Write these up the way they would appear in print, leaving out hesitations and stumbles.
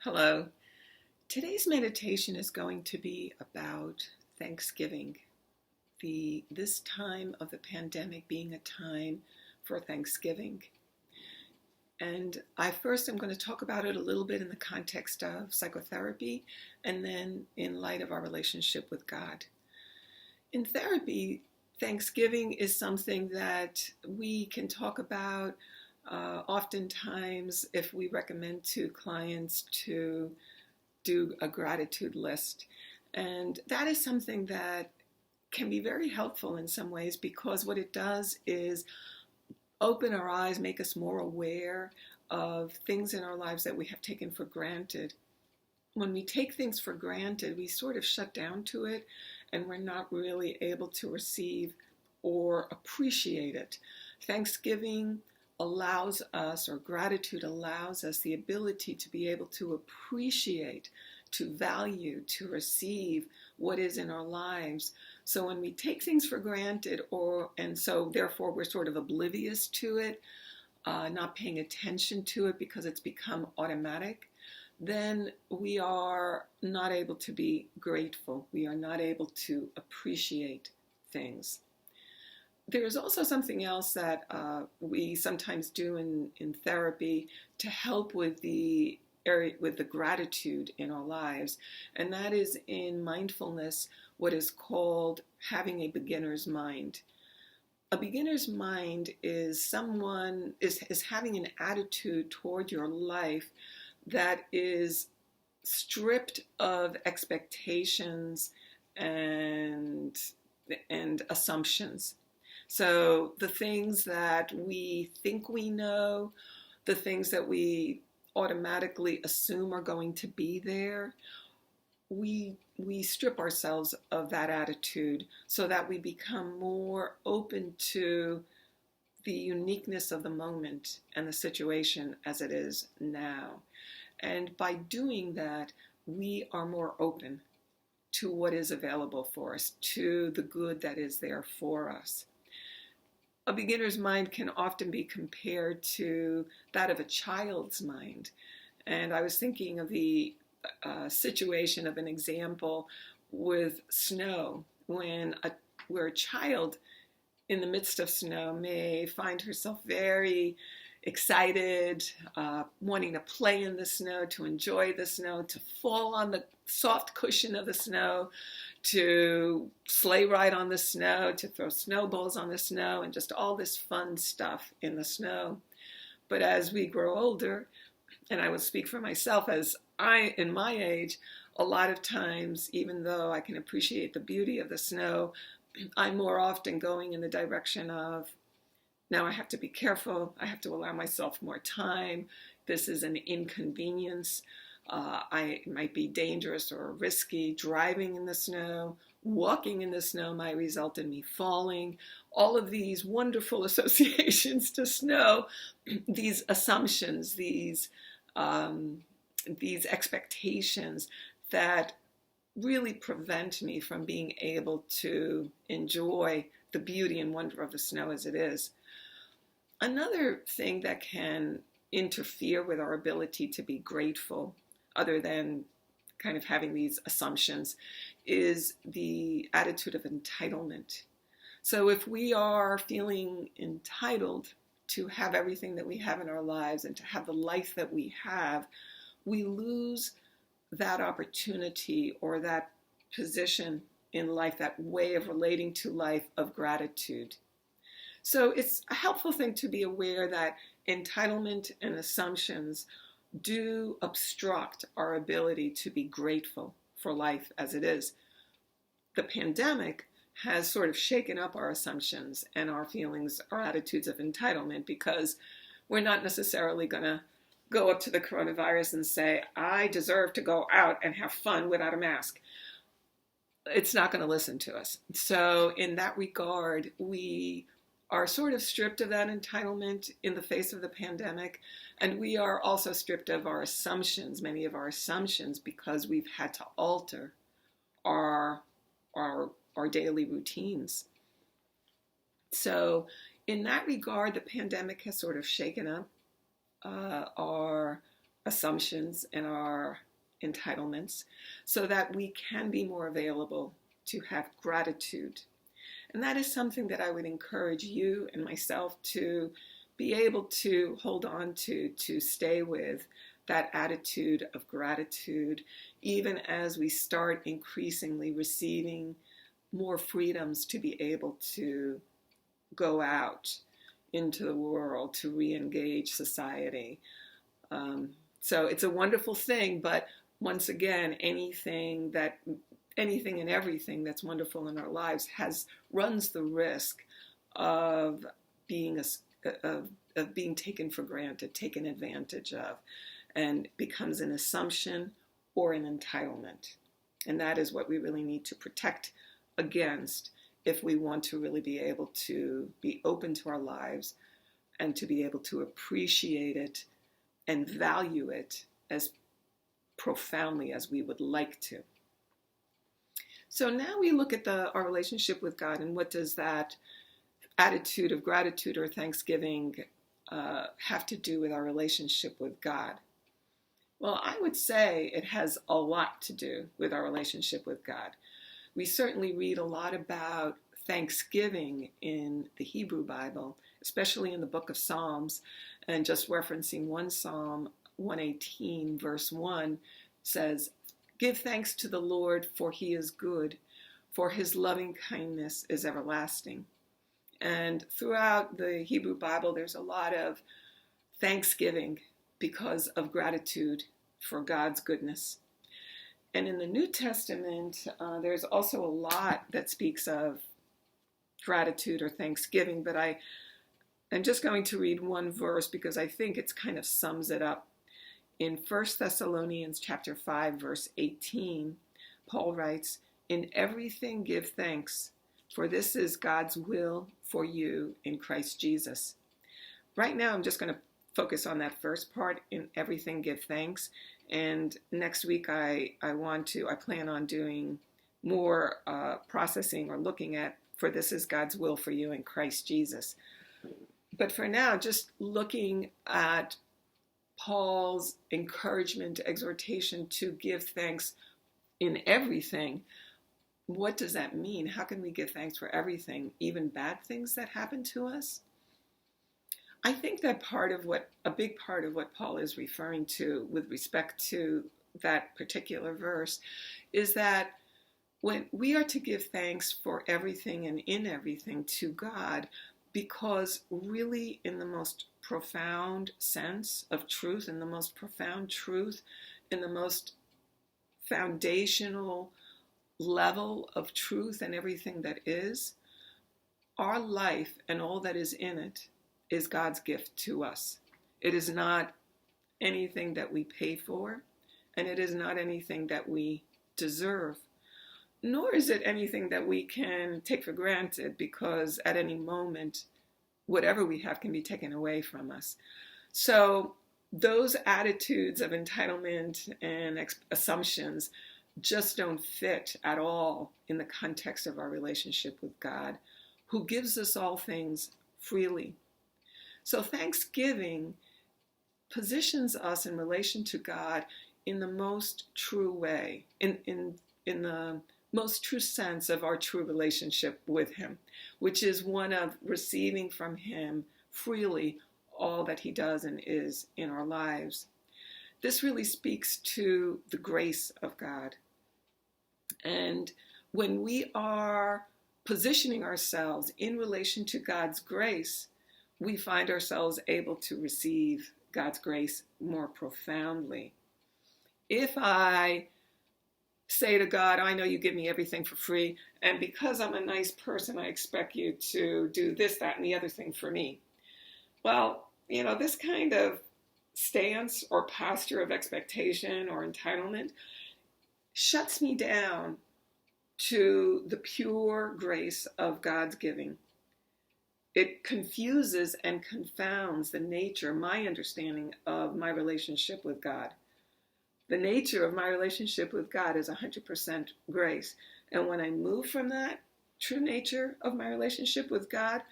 Hello. Today's meditation is going to be about Thanksgiving. This time of the pandemic being a time for Thanksgiving. And I first am going to talk about it a little bit in the context of psychotherapy and then in light of our relationship with God. In therapy, Thanksgiving is something that we can talk about oftentimes if we recommend to clients to do a gratitude list. And that is something that can be very helpful in some ways because what it does is open our eyes, make us more aware of things in our lives that we have taken for granted. When we take things for granted, we sort of shut down to it and we're not really able to receive or appreciate it. Thanksgiving allows us, or gratitude allows us, the ability to be able to appreciate, to value, to receive what is in our lives. So when we take things for granted, and so therefore we're sort of oblivious to it, not paying attention to it because it's become automatic, then we are not able to be grateful. We are not able to appreciate things. There is also something else that we sometimes do in therapy to help with the gratitude in our lives, and that is in mindfulness, what is called having a beginner's mind. A beginner's mind is someone is having an attitude toward your life that is stripped of expectations and assumptions. So the things that we think we know, the things that we automatically assume are going to be there, we strip ourselves of that attitude so that we become more open to the uniqueness of the moment and the situation as it is now. And by doing that, we are more open to what is available for us, to the good that is there for us. A beginner's mind can often be compared to that of a child's mind. And I was thinking of the situation of an example with snow, where a child in the midst of snow may find herself very excited, wanting to play in the snow, to enjoy the snow, to fall on the soft cushion of the snow, to sleigh ride on the snow, to throw snowballs on the snow, and just all this fun stuff in the snow. But as we grow older, and I will speak for myself, in my age, a lot of times, even though I can appreciate the beauty of the snow, I'm more often going in the direction of, now I have to be careful. I have to allow myself more time. This is an inconvenience. It might be dangerous or risky. Driving in the snow, walking in the snow might result in me falling. All of these wonderful associations to snow, these assumptions, these expectations that really prevent me from being able to enjoy the beauty and wonder of the snow as it is. Another thing that can interfere with our ability to be grateful, other than kind of having these assumptions, is the attitude of entitlement. So if we are feeling entitled to have everything that we have in our lives and to have the life that we have, we lose that opportunity or that position in life, that way of relating to life of gratitude. So it's a helpful thing to be aware that entitlement and assumptions do obstruct our ability to be grateful for life as it is. The pandemic has sort of shaken up our assumptions and our feelings, our attitudes of entitlement, because we're not necessarily going to go up to the coronavirus and say, I deserve to go out and have fun without a mask. It's not going to listen to us. So in that regard, we are sort of stripped of that entitlement in the face of the pandemic. And we are also stripped of our assumptions, many of our assumptions, because we've had to alter our daily routines. So in that regard, the pandemic has sort of shaken up our assumptions and our entitlements so that we can be more available to have gratitude. And that is something that I would encourage you and myself to be able to hold on to stay with that attitude of gratitude, even as we start increasingly receiving more freedoms to be able to go out into the world, to re-engage society. So it's a wonderful thing, but once again, anything and everything that's wonderful in our lives runs the risk of being of being taken for granted, taken advantage of, and becomes an assumption or an entitlement. And that is what we really need to protect against if we want to really be able to be open to our lives and to be able to appreciate it and value it as profoundly as we would like to. So now we look at our relationship with God, and what does that attitude of gratitude or thanksgiving have to do with our relationship with God? Well, I would say it has a lot to do with our relationship with God. We certainly read a lot about thanksgiving in the Hebrew Bible, especially in the book of Psalms. And just referencing one Psalm, 118, verse 1, says, "Give thanks to the Lord, for he is good, for his loving kindness is everlasting." And throughout the Hebrew Bible, there's a lot of thanksgiving because of gratitude for God's goodness. And in the New Testament, there's also a lot that speaks of gratitude or thanksgiving, but I'm just going to read one verse because I think it kind of sums it up. In 1 Thessalonians chapter 5, verse 18, Paul writes, "In everything give thanks, for this is God's will for you in Christ Jesus." Right now, I'm just going to focus on that first part, in everything give thanks. And next week, I plan on doing more processing or looking at, for this is God's will for you in Christ Jesus. But for now, just looking at Paul's encouragement, exhortation to give thanks in everything. What does that mean? How can we give thanks for everything, even bad things that happen to us? I think that a big part of what Paul is referring to with respect to that particular verse is that when we are to give thanks for everything and in everything to God, because really in the most profound sense of truth, in the most profound truth, in the most foundational level of truth and everything that is, our life and all that is in it is God's gift to us. It is not anything that we pay for, and it is not anything that we deserve, nor is it anything that we can take for granted, because at any moment, whatever we have can be taken away from us. So those attitudes of entitlement and assumptions just don't fit at all in the context of our relationship with God, who gives us all things freely. So Thanksgiving positions us in relation to God in the most true way, in the most true sense of our true relationship with Him, which is one of receiving from Him freely all that He does and is in our lives. This really speaks to the grace of God. And when we are positioning ourselves in relation to God's grace, we find ourselves able to receive God's grace more profoundly. If I say to God, I know you give me everything for free, and because I'm a nice person, I expect you to do this, that, and the other thing for me. Well, this kind of stance or posture of expectation or entitlement shuts me down to the pure grace of God's giving. It confuses and confounds my understanding of my relationship with God. The nature of my relationship with God is 100% grace. And when I move from that true nature of my relationship with God,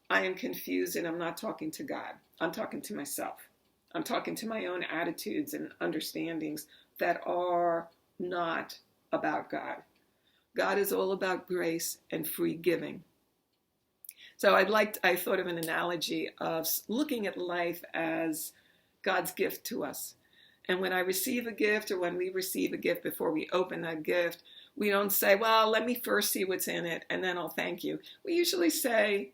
I am confused and I'm not talking to God. I'm talking to myself. I'm talking to my own attitudes and understandings that are not about God. God is all about grace and free giving. So I thought of an analogy of looking at life as God's gift to us. And when I receive a gift, or when we receive a gift, before we open that gift, we don't say, well, let me first see what's in it and then I'll thank you. We usually say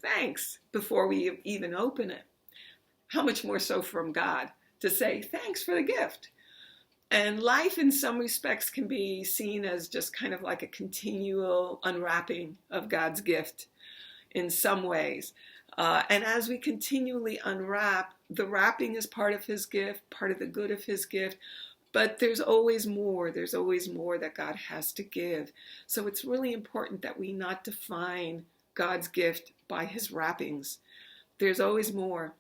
thanks before we even open it. How much more so from God to say thanks for the gift. And life in some respects can be seen as just kind of like a continual unwrapping of God's gift in some ways. And as we continually unwrap, the wrapping is part of his gift, part of the good of his gift, but there's always more. There's always more that God has to give. So it's really important that we not define God's gift by his wrappings. There's always more.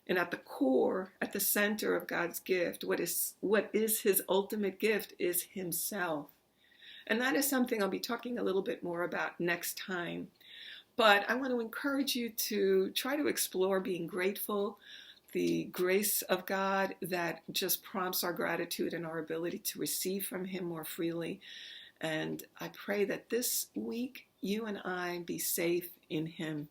And at the core, at the center of God's gift, what is his ultimate gift is himself. And that is something I'll be talking a little bit more about next time. But I want to encourage you to try to explore being grateful, the grace of God that just prompts our gratitude and our ability to receive from him more freely. And I pray that this week you and I be safe in him.